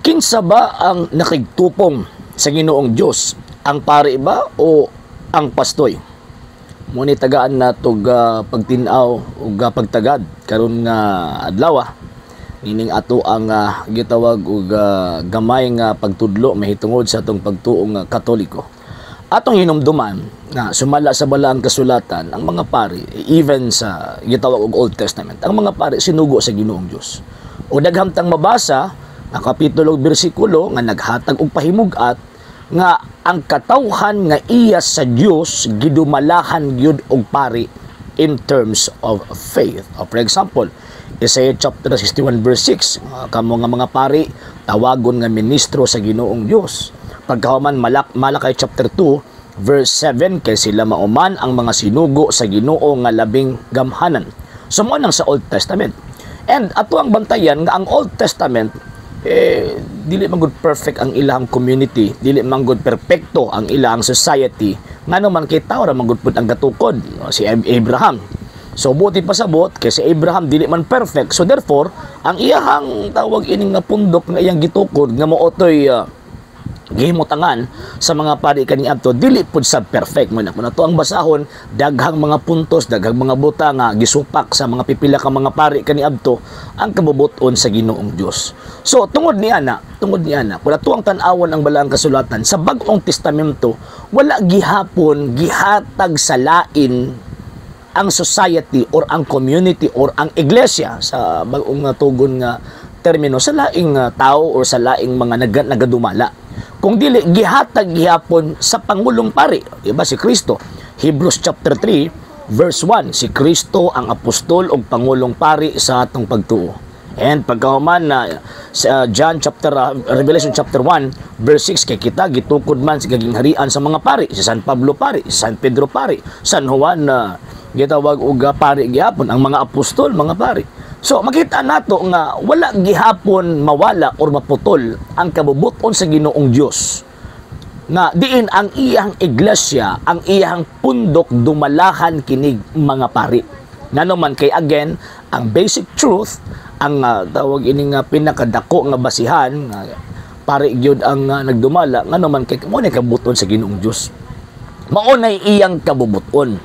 Kinsa ba ang nakigtupong sa Ginoong Dios? Ang pari ba o ang pastoy? Muni tagaan nato pagtin-aw ug pagtagad karon nga adlaw. Nining ato ang gitawag og gamay nga pagtudlo mahitungod sa atong pagtuong Katoliko. Atong hinumduman na sumala sa balaang kasulatan ang mga pari, even sa gitawag og Old Testament, ang mga pari sinugo sa Ginoong Dios. O daghamtang mabasa ang kapitulo ug bersikulo nga naghatag og pahimugat nga ang katawhan nga iya sa Dios gidumalahan gyud og pari in terms of faith. For example, Isaiah chapter 61 verse 6, kamo nga mga pari tawagon nga ministro sa Ginoong Dios. Pagkahuman Malakay chapter 2 verse 7, kay sila mauman ang mga sinugo sa Ginoo nga labing gamhanan. Sumo nang sa Old Testament. And ato ang bantayan nga ang Old Testament dili man gud perfect ang ilang community, dili man gud perpekto ang ilang society, ngano man kay tawo ra man gud pud ang gatukod si Abraham. So buti pasabot kay si Abraham dili man perfect, so therefore ang iyahang tawag ining nga pundok nga iyang gitukod nga mootoy gihimutangan sa mga pari kaniadto dili pud sa perfect mo na to ang basahon, daghang mga puntos, daghang mga buta nga gisupak sa mga pipila ka mga pari kaniadto ang kabubuton sa Ginoong Dios. So tungod niya na wala tuang tan-awon ang balaang kasulatan sa Bag-ong Testamento, wala gihapon gihatag sa lain ang society or ang community or ang iglesia sa bag-ong tugon nga termino sa laing tao or sa laing mga nagadumala. Kung dili gihatag gihapon sa pangulong pari, diba si Kristo. Hebrews chapter 3 verse 1, si Kristo ang apostol ug pangulong pari sa atong pagtuo. And pagkahuman na sa Revelation chapter 1 verse 6, kay kita gitukod man sa gagingharian sa mga pari, si San Pablo pari, si San Pedro pari, San Juan gitawag og pari gihapon, ang mga apostol mga pari. So makita nato nga wala gihapon mawala or maputol ang kabubuton sa Ginoong Dios nga diin ang iyang iglesia, ang iyang pundok dumalahan kinig mga pari. Ngano man kay again ang basic truth, ang tawag ini nga pinakadako nga basihan nga pari gyud ang nagdumala, ngano man kay mo ni kabubuton sa Ginoong Dios, mao nay iyang kabubuton.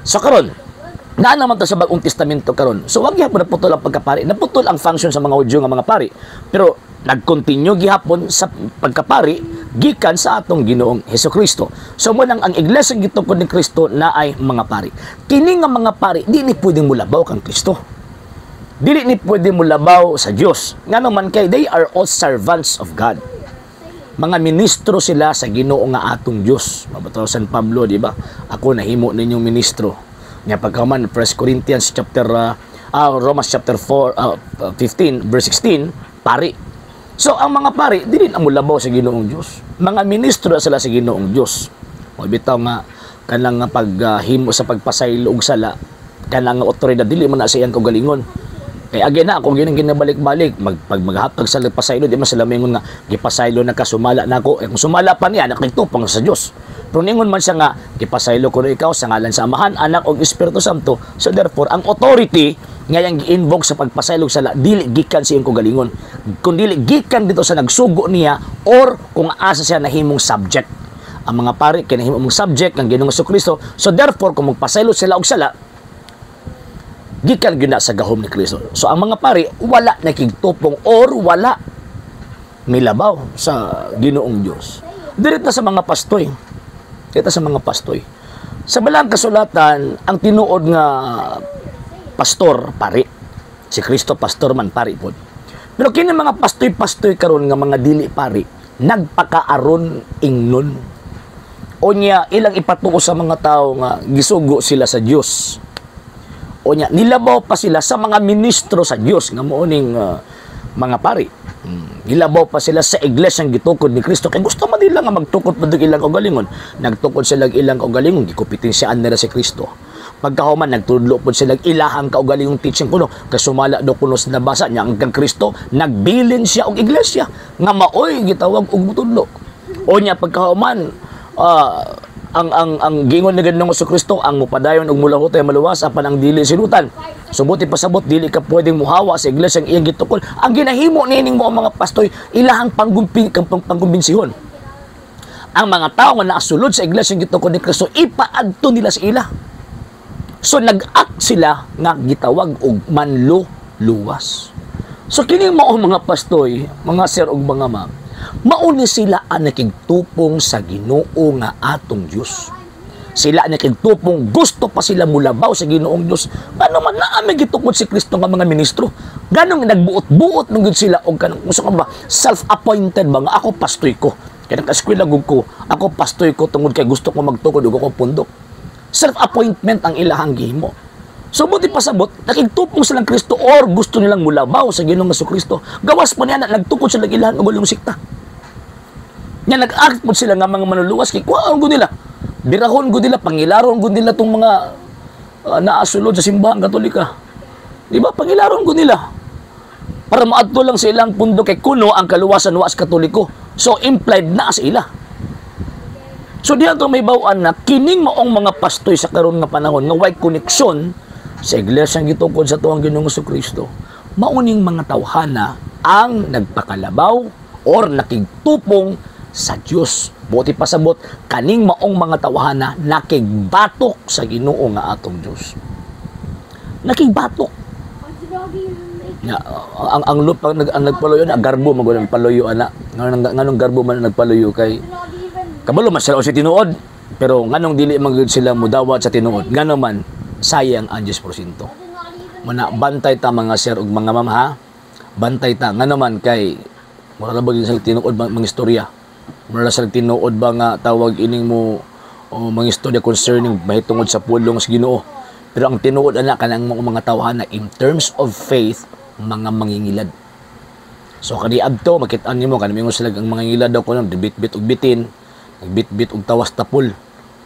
So karon na naman to sa Bag-ong Testamento karon. So wag gyapon naputol ang pagkapari. Naputol ang function sa mga Hudyo nga mga pari. Pero nag-continue gihapon sa pagkapari gikan sa atong Ginoong Hesukristo. So mo nang ang iglesia gitukod ni Kristo na ay mga pari. Kini nga mga pari di ni pwedeng mulabaw kang Kristo. Dili ni pwedeng mulabaw sa Dios. Ngano man kay they are all servants of God. Mga ministro sila sa Ginoo nga atong Dios. Mabataw San Pablo, di ba? Ako nahimo ninyong ministro. Nga pagkaman 1 Corinthians chapter Romans chapter 15 verse 16, pari. So ang mga pari dili na mulabaw sa Ginoong Dios. Mga ministro sila sa Ginoong Dios. O bitaw nga kanang paghimo sa pagpasaylo og sala, kanang otoridad dili man na sa iyang kaugalingon. Kay again na kung ginabalik-balik maghatag sa pasaylo, di man sila mingon nga gipasaylo na ka, sumala nako. Kung sumala pa niya nakitupang sa Dios. Pero ningon man siya nga gipasaylo ko na ikaw sa ngalan sa Amahan, Anak ug Espiritu Santo. So therefore ang authority nga yang gi-invoke sa pagpasaylo sala dili gikan sa iyang kaugalingon, kundi gikan dito sa nagsugo niya or kung asa siya nahimong subject. Ang mga pari kay nahimong subject ng Ginoong Jesucristo. So therefore kung magpasaylo sila og sala gikan gyud na sa gahom ni Kristo. So ang mga pari wala nakigtupong or wala milabaw sa Ginoong Dios. Direta sa mga pastoy. Sa balaang kasulatan, ang tinuod nga pastor, pari. Si Kristo pastor man, pari po. Pero kini mga pastoy karon nga mga dili pari, nagpakaaron ingnon. O niya, ilang ipatuo sa mga tao nga gisugo sila sa Dios. O niya, nilabaw pa sila sa mga ministro sa Dios nga mooning mga pari. Nilabaw pa sila sa iglesia ang gitukod ni Kristo. Kaya gusto man nila nga magtukod pa ilang kaugalingon. Nagtukod sila ilang kaugalingon, gikupitin siya nila si Kristo. Pagkahuman, nagtudlo po sila ilahang kaugalingong teaching kuno. Kasumala do kuno sa nabasa niya ang kang Kristo, nagbilin siya og iglesia nga maoy gitawag og mutudlo. O niya pagkahuman, ang gingon ni Ginoong Kristo ang mupadayon og mulahot ay maluwas apan ang dili sinutan. Subuti pasabot dili ka pwedeng muhawa sa iglesia ang iyang gitukod. Ang ginahimo nining mo ang mga pastoy ilahang panggumbensihon. Ang mga tao nga naasulod sa iglesia ang gitukod ni Kristo ipaadto nila sa ila. So nag-act sila nga gitawag og manluluwas. So kini mao mga pastoy, mga sir ug mga ma'am, mauni sila ang nakigtupong sa Ginoo nga atong Dios. Sila ang nakigtupong gusto pa sila mulabaw sa Ginoong Dios. Ngano man naa may gitukod si Kristo nga mga ministro. Ganong nagbuot-buot nung sila og kanang usa ka ba self-appointed ba nga ako pastoy ko. Kaya naka-eskwela gud ko, ako pastoy ko tungod kay gusto ko magtukod og ako pundok. Self-appointment ang ilahang gihimo. So buti pasabot, nakigtupong silang Kristo or gusto nilang mulabaw sa Ginoong Kristo. Gawas pa niya na nagtukod sila ilahan og walong sikta. Nya nag-act po sila nga mga manluluwas kay kuhaan gud nila. Birahon gud nila, pangilaron gud nila tong mga naasulod sa simbahan Katolika. Di ba pangilaron gud nila? Para maadto lang sa ilang pundo kay kuno ang kaluwasan wa sa Katoliko. So implied na sa ila. So diyan to may bawaan na kining maong mga pastoy sa karon nga panahon nga way koneksyon sa iglesia ang gitukod sa tuwang Ginoong Kristo. Mauning mga tawhana ang nagpakalabaw or nakigtupong sa Dios. Buti pasabot kaning maong mga tawhana nakigbatok sa Ginoo nga atong Dios. Nakigbatok. Ang lupa ang nagpaluyo na garbo magulang paluyo ana. Nganong garbo man nagpaluyo kay kabalo man sila o si tinuod, pero nganong dili man sila mudawat sa tinuod. Ngano man sayang ang 10%. Muna bantay ta mga sir ug mga ma'am ha. Bantay ta ngano man kay mura ra bagay sa tinuod mga istorya. Mura sa tinuod ba nga tawag ining mo mga istorya concerning mahitungod sa pulong sa Ginoo. Pero ang tinuod ana kanang mga tawhana in terms of faith mga mangingilad. So kani adto makit-an nimo kanang sila ang mangingilad daw kuno bit-bit og bitin, nagbit-bit og tawas tapul.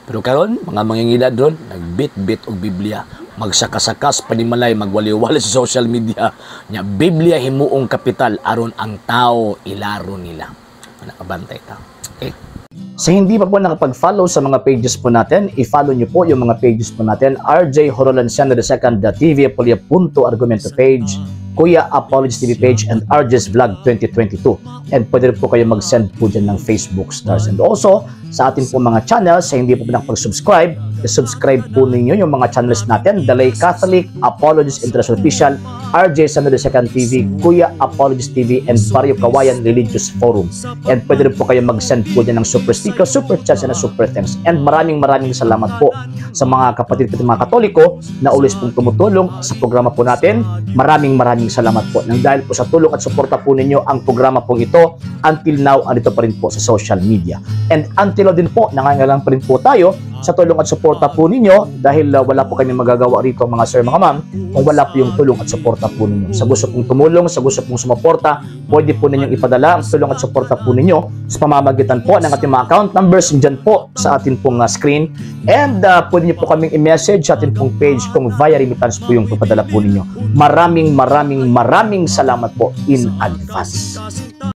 Pero karon mga mangingilad ron nagbit-bit og Biblia, magsakasakas panimalay magwaliwala sa social media nya Biblia himuong kapital aron ang tao ilaro nila. Nakabantay ta. Okay? Sa hindi pa po nakapag-follow sa mga pages po natin, i-follow nyo po yung mga pages po natin. RJ Horolanciano II TV Apolia Punto Argumento page, Kuya Apologist TV page, and RJ's Vlog 2022. And pwede rin po kayo mag-send po dyan ng Facebook stars. And also, sa ating po mga channels, sa hindi po nakapag-subscribe, i-subscribe po ninyo yung mga channels natin, The Lay Catholic, Apologist International Official, RJ Sano II TV, Kuya Apologist TV, and Barrio Kawayan Religious Forum. And pwede rin po kayo mag-send po dyan ng super sticker, super chats, and super thanks. And maraming salamat po sa mga kapatid ko mga Katoliko na always pong tumutulong sa programa po natin. Maraming salamat po. Nang dahil po sa tulong at suporta po ninyo, ang programa pong ito, until now, andito pa rin po sa social media. And until now din po, nangangailangan pa rin po tayo sa tulong at suporta po ninyo dahil wala po kami magagawa rito mga sir, mga ma'am, kung wala po yung tulong at suporta po ninyo. Sa gusto pong tumulong, sa gusto pong sumuporta, pwede po ninyong ipadala ang tulong at suporta po ninyo sa pamamagitan po ng ating mga account numbers dyan po sa ating pong screen. And pwede nyo po kaming i-message sa ating pong page kung via remittance po yung ipadala po ninyo. Maraming salamat po in advance.